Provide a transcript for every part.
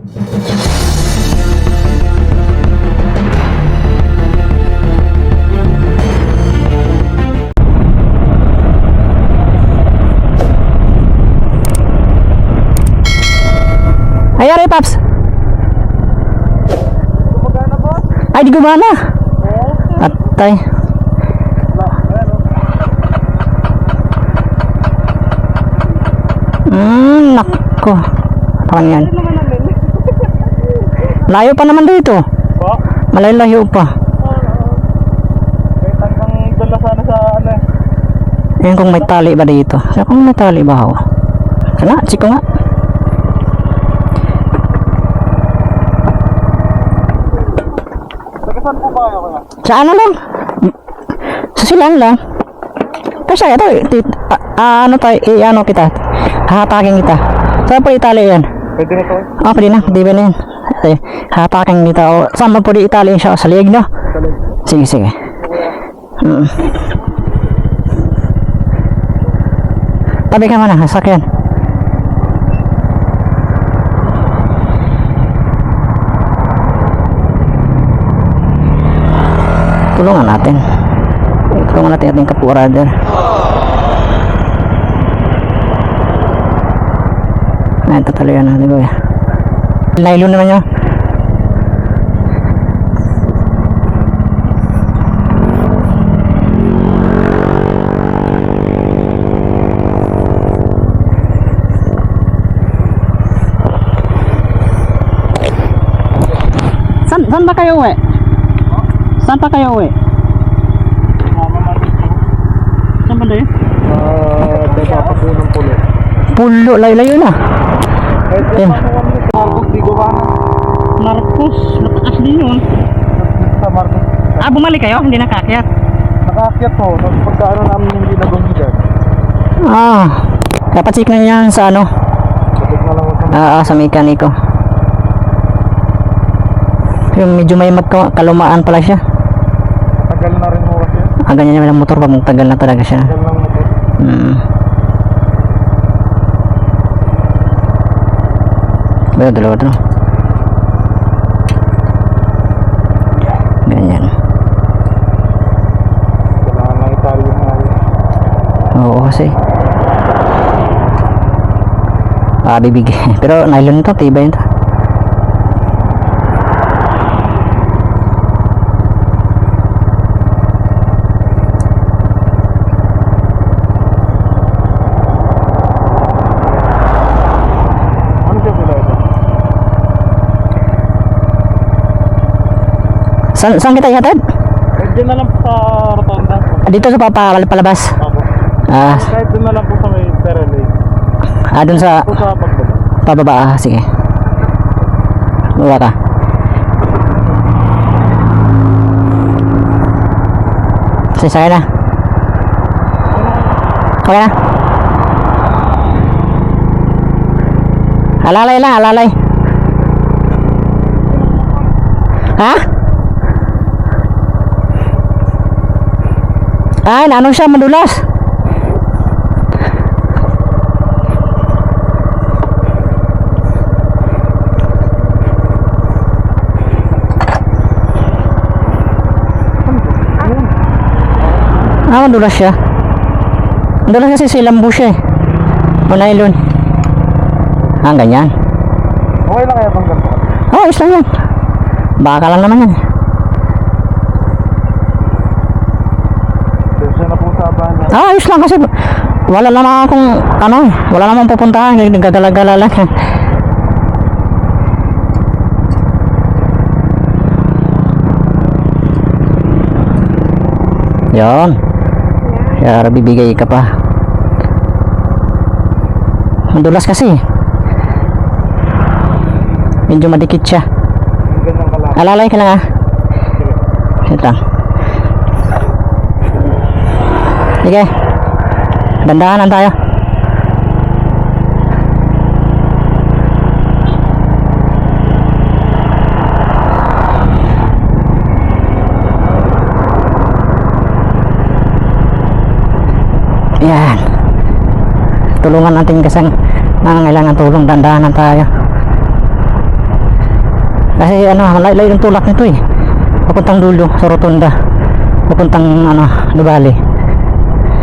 Ayari, Paps. Gumagana boss? Ay, di gumana. Atay. Nako. Ano yan? Layo pa naman dito. Ba? Malayo pa. Kahit hanggang dala sana sa ano eh. Ayan kung may tali ba dito. Kung may tali ba ako? Sana, siko nga. Taga saan po ba kayo kaya? Sa ano lang? Sa silang lang. Kasi ito, ano tayo, ano kita. Hahatakin kita. Saan po itali yan? Pwede na to eh. Ah, pwede na. Di ba na yan? Ay, hahatakin kita. O, saan mo pwede itali siya? Sa liig, no? Sige, sige. Tabi ka man, sakyan. Tulungan natin ating kapurader. Ayan, tataluyan natin ko. Nylon naman yun. Saan ba kayo uwi? Saan pa kayo uwi? Saan ba tayo? Dada pa po ng pulo. Pulo, layo na. Ayun. Marcos, di gumana. Marcos, natakas din yun. Sa Marcos. Ah, bumalik kayo? Hindi nakakyat? Nakaakyat po. Tapos pagkaano namin yung ginagong dyan. Ah, dapat check na yan sa ano? Kapit na lang ako sa Sa mekaniko. Yung medyo may magkalumaan pala siya. tagal na rin mo kasi. Ganyan naman ang motor pag magtagal na talaga siya. Tagal lang mo po. Pero dalawa to. Ganyan. Kailangan lang itali yung mga yun. Oo kasi. Bibig. Pero nylon to, tibay to. Saan kita ihatid? Diyan na lang po sa rotonda. Dito sa palabas. Opo. Kahit doon na lang po sa may Terrelay. Dun sa Po sa pagbaba. pababa. Sige. Baba ka. Sasaya na. Okay na. Alalay lang, alalay. Ha? Ay, ano siya, madulas. Madulas siya. Madulas kasi silambo siya eh. O nylon. Ganyan. Okay lang kaya itong ganito? Ayos lang yan. Baka lang naman yan. Diyan na po sa bahan. Ayos lang kasi wala naman akong ano, wala naman pupuntahan, nagdadala-gala lang. Yan. Kaya bibigay ka pa. Madulas kasi. Medyo madikit siya. Ganyan ka lang. Alalay ka lang ah. Ito lang. Sige. Dandahanan tayo. Yan. Tulungan natin kasi nangangailangan tulong, dandahanan tayo. Kasi ano, malayo yung tulak nito eh. Papuntang dulo sa rotunda. Papuntang ano, Nubali.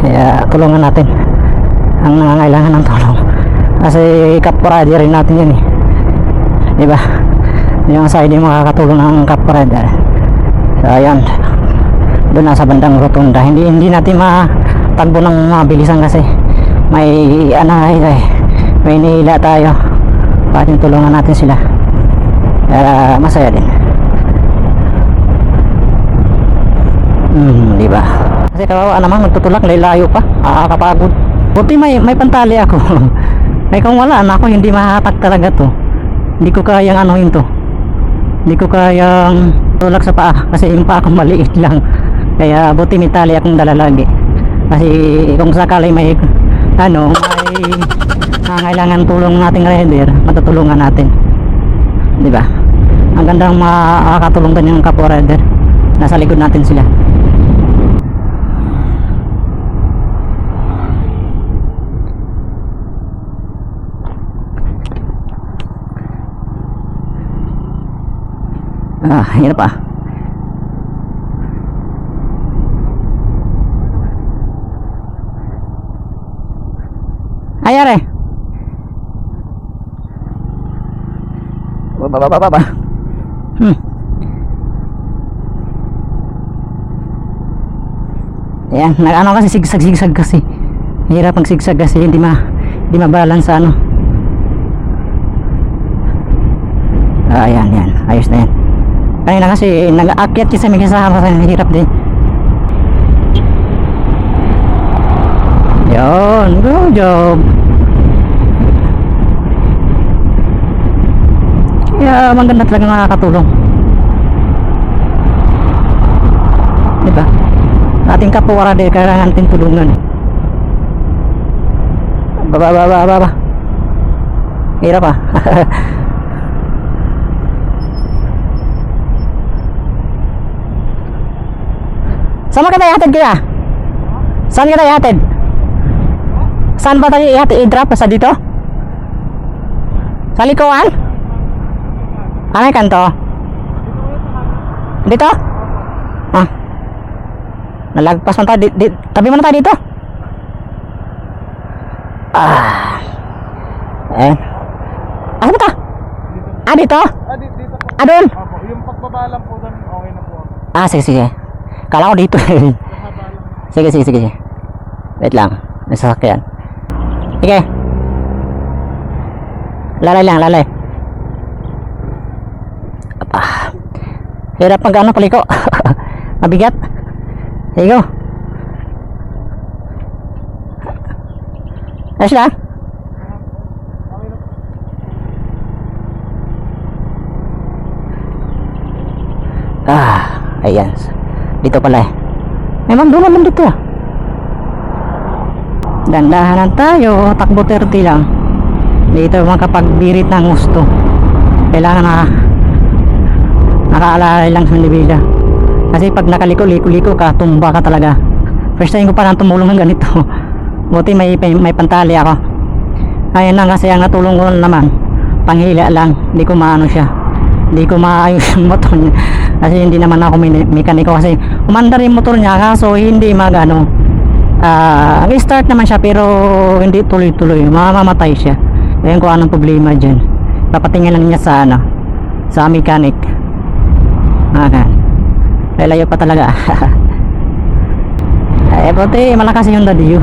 Kaya tulungan natin ang nangangailangan ng tulong. Kasi kapwa rin natin yun eh. Diba? Yung side yung makakatulong ng kapwa rider. So ayan. Doon nasa bandang rotunda. Hindi natin matagbo ng mabilisan kasi may ano may nihila tayo. Pating tulungan natin sila. Masaya din. Diba? Kasi kawawa naman magtutulak, layo pa. Kapagod. Buti may pantali ako. Ay kung wala na ako, hindi mahatak talaga to. Hindi ko kayang anuhin to. Hindi ko kayang tulak sa paa kasi yung paa ko maliit lang. Kaya buti may tali akong dala lagi. Kasi kung sakali may kailangan tulong nating rider, matutulungan natin. Di ba? Ang gandang makakatulong din yung kapwa rider. Nasa likod natin sila. Hirap ah. Ayare. Baba. Ayan, nag-ano kasi sigsag kasi. Hirap ang sigsag kasi hindi mabalance sa ano. Ayan, ayos na yan. Kanina kasi nag-aakyat kasi may kasama sa hirap din. Yun, good job. Kaya maganda talaga nakakatulong. Diba? Ating kapwa din kailangan natin tulungan. Baba. Hirap ah. Saan ka tayo ihatid kaya? Saan ka tayo ihatid? Saan ba tayo ihatid? I-drop sa dito? Sa likuan? Ano yung kanto? Dito? Nalagpas mo tayo. Tabi mo na tayo dito. Asa ka? Dito? Dito po. Doon? Opo, yung pagbaba lang po doon, okay na po ako. Sige. Kala ko dito. Sige. Wait lang. May sasakyan. Sige. Lalay. Hirap pag ano paliko. Mabigat. Sige go. Ayos lang. Ayan. Dito pala eh. May dulo lang dito ah. Dandahanan tayo. Takbo 30 lang. Dito makapagbirit ng gusto. Kailangan nakaalala lang sa nibila. Kasi pag nakaliko-liko ka, tumba ka talaga. First time ko pa nang tumulong ng ganito. Buti may pantali ako. Ayun lang kasi ang natulong ko naman panghila lang. Hindi ko maano siya. Hindi ko maayos yung motor niya. Kasi hindi naman ako mekaniko kasi umandar yung motor niya kaso hindi magano. Start naman siya pero hindi tuloy-tuloy. Mamamatay siya. Ayun kung anong problema dyan. Papatingin lang niya sa sa mechanic. Lalayo pa talaga. Buti malakas yung dadyo.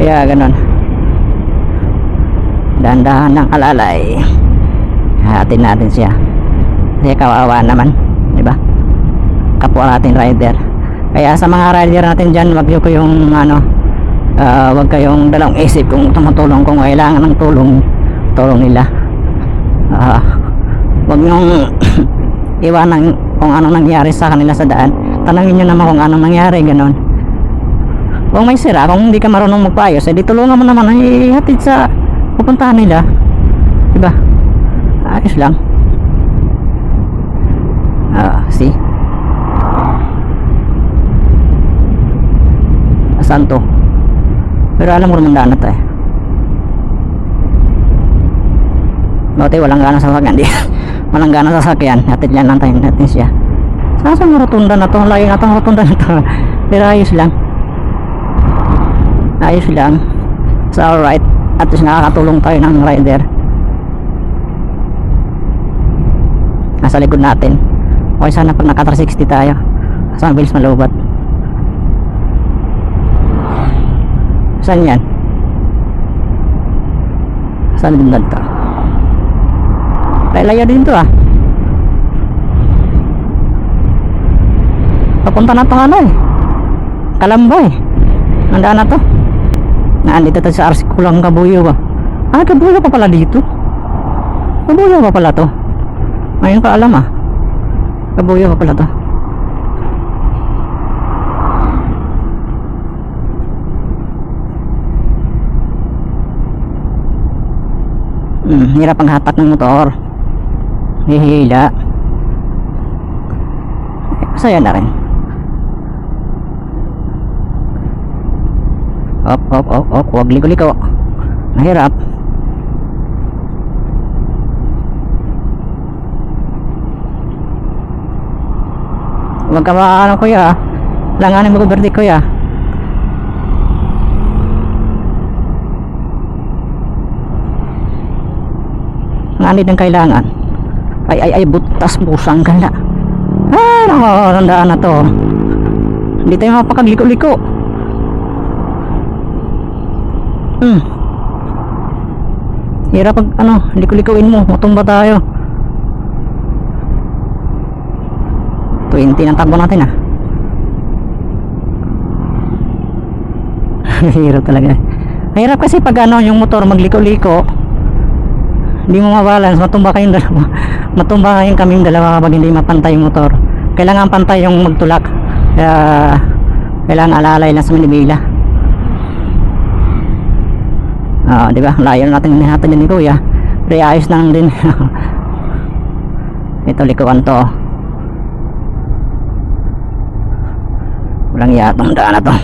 Kaya ganon. Dahan-dahan ng alalay. Hatin natin siya. Kasi kawawa naman, di ba? Kapwa natin rider. Kaya sa mga rider natin dyan, wag kayong wag kayong dalawang isip kung tumutulong kung kailangan ng tulong nila. Wag nyong iwanan kung anong nangyari sa kanila sa daan. Tanangin nyo naman kung anong nangyari, ganon. Kung may sira, kung hindi ka marunong magpaayos, di tulungan mo naman ihatid sa pupuntahan nila, diba? Ayos lang. See? Saan to? Pero alam mo naman daan na tayo. Buti walang gana sa wagan. walang gana sasakyan, hatid lang natin siya. Saan yung rotunda na to? Layo na itong rotunda na to. Pero ayos lang. Ayos lang. So alright, at least nakakatulong tayo ng rider nasa likod natin. Okay sana pag naka 360 tayo kasi mabilis malubat. Saan yan? Saan din to? Layo din to ah. Papunta na to ano eh, Kalamba eh. Nandaan na to. Naandito tayo sa RC Kulang Kabuyo ba? Ah, Kabuyo pa pala dito. Kabuyo pa pala to. Ngayon ka alam ah. Kabuyo pa pala to. Hirap ang hatak ng motor. Hihila. Masaya na rin. Op, huwag liko-liko. Mahirap. Huwag ka ano kuya. Langanin mo ko kuya. Nganit ng kailangan. Ay, butas busang gala. Ah, nandaan na to. Hindi tayo mapakagliko-liko. Hirap pag liko-likuin mo, matumba tayo. 20 ng takbo natin ah. Hirap talaga. Mahirap kasi pag yung motor magliko-liko, hindi mo mabalance, matumba kayong dalawa. Matumba kayong kaming dalawa kapag hindi mapantay yung motor. Kailangan pantay yung magtulak. Kaya kailangan alalay lang sa manibela. Di ba? Layo natin natin din ni kuya. Pero ayos lang din. Ito likuan to. Walang yatong daan na to.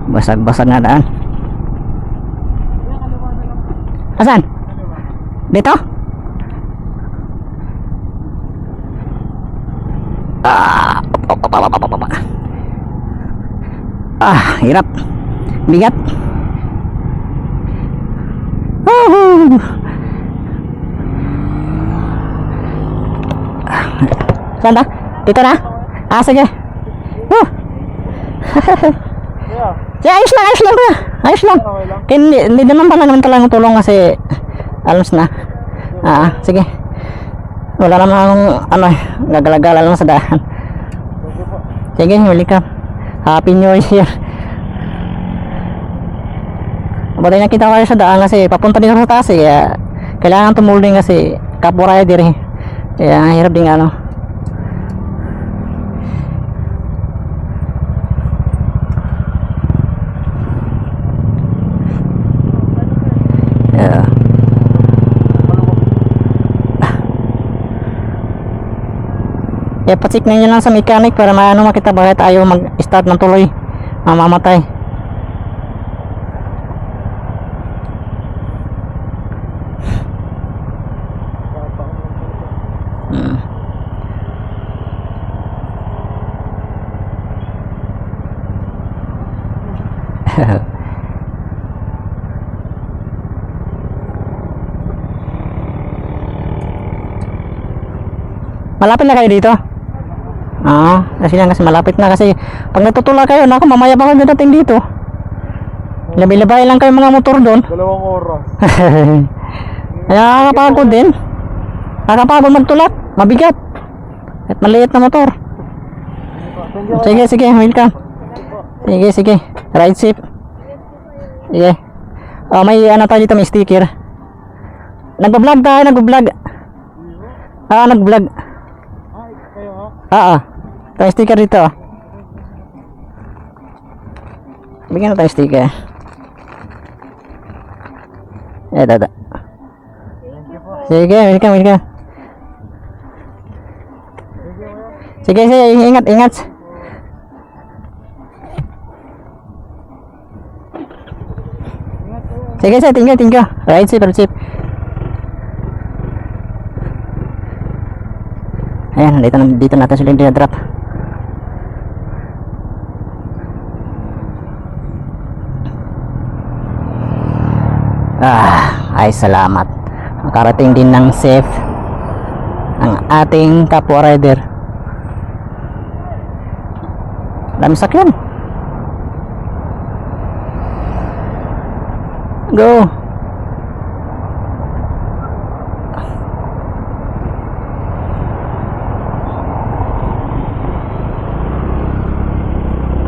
Basag-basag na daan. Asan? Dito? Hirap. Bigat. Saan na? Dito na? Sige. Ayos lang ba? Ayos lang. Hindi naman pala naman talagang tulong kasi alams na. Sige. Wala naman akong gagalagala lang sa daan. Sige, welcome. Happy New Year. Batay nakita ko kayo sa daan kasi papunta din ako sa taas eh. Kailangan tumulong kasi kapwa rider eh. Kaya hirap din patsik na nyo lang sa mechanic para makita bakit ayaw mag-start ng tuloy, mamamatay. Malapit na kayo dito? Kasi malapit na kasi pag natutula kayo, mamaya pa kayo dating dito. Labi-labay lang kayo mga motor doon. 2 oras. Kaya nakakapagod din. Nakakapagod magtulak, mabigat. At maliit na motor. Sige, welcome. Sige. Ride safe. Sige. May tayo dito, may sticker. Nagbablog tayo, nagbablog. Nagbablog. Tayo sticker dito. Bigyan na tayo sticker. Ito. Sige, welcome. Sige, ingat. Sige sir, thank you. Right safe, right safe. Ayan, dito natin sila dinadrop. Ay salamat. Nakarating din ng safe ang ating kapwa rider. Dami sakyan. Go.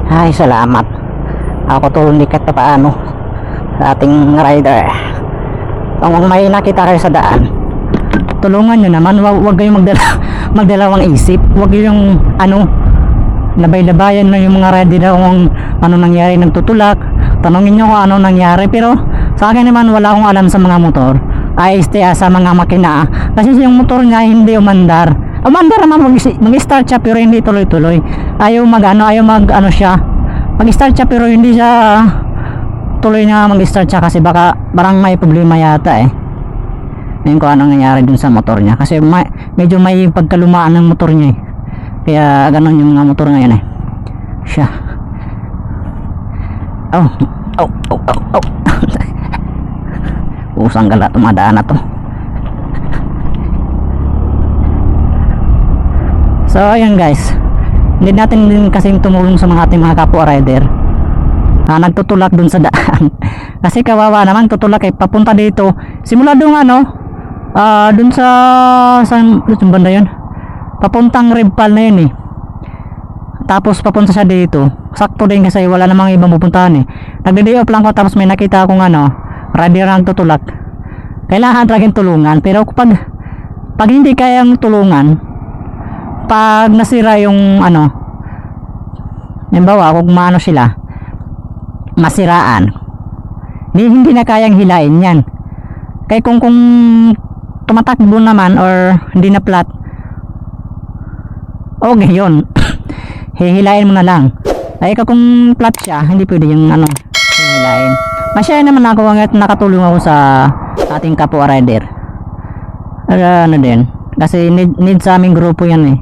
Ay salamat. Ako tulong dikat pa paano sa ating rider. Kung may nakita kayo sa daan, tulungan nyo naman. Huwag kayong magdalawang isip. Huwag yung labay-labayan na yung mga rider kung ano nangyari, nagtutulak. Tanungin nyo kung ano nangyari. Pero sa akin naman, wala akong alam sa mga motor. Ay sa mga makina. Kasi yung motor niya hindi umandar. Umandar naman, mag-start siya pero hindi tuloy-tuloy. Ayaw mag siya. Mag-start siya pero hindi siya tuloy na mag-start siya kasi baka parang may problema yata eh. Ngayon kung anong nangyari dun sa motor niya kasi medyo may pagkalumaan ng motor niya eh. Kaya ganon yung mga motor ngayon eh. Siya. Oh. Usang gala tumadaan na to. So ayun guys, hindi natin din kasing tumulong sa mga ating mga kapwa rider. Nagtutulak dun sa daan. Kasi kawawa naman tutulak eh papunta dito. Simula dun dun sa banda yun. Papuntang Ribpal na yun eh. Tapos papunta siya dito. Sakto din kasi wala namang ibang pupuntahan eh. Nagde-day-off lang ko tapos may nakita akong rider na nagtutulak. Kailangan talagang tulungan. Pero pag hindi kayang tulungan, pag nasira yung halimbawa kung sila masiraan, hindi na kayang hilain yan. Kaya kung tumatakbo naman or hindi na flat, okay yun. Hihilain mo na lang. Ay kung flat siya, hindi pwede yung hihilain. Masaya naman ako at nakatulong ako sa ating kapwa rider. Din kasi need sa aming grupo yan eh.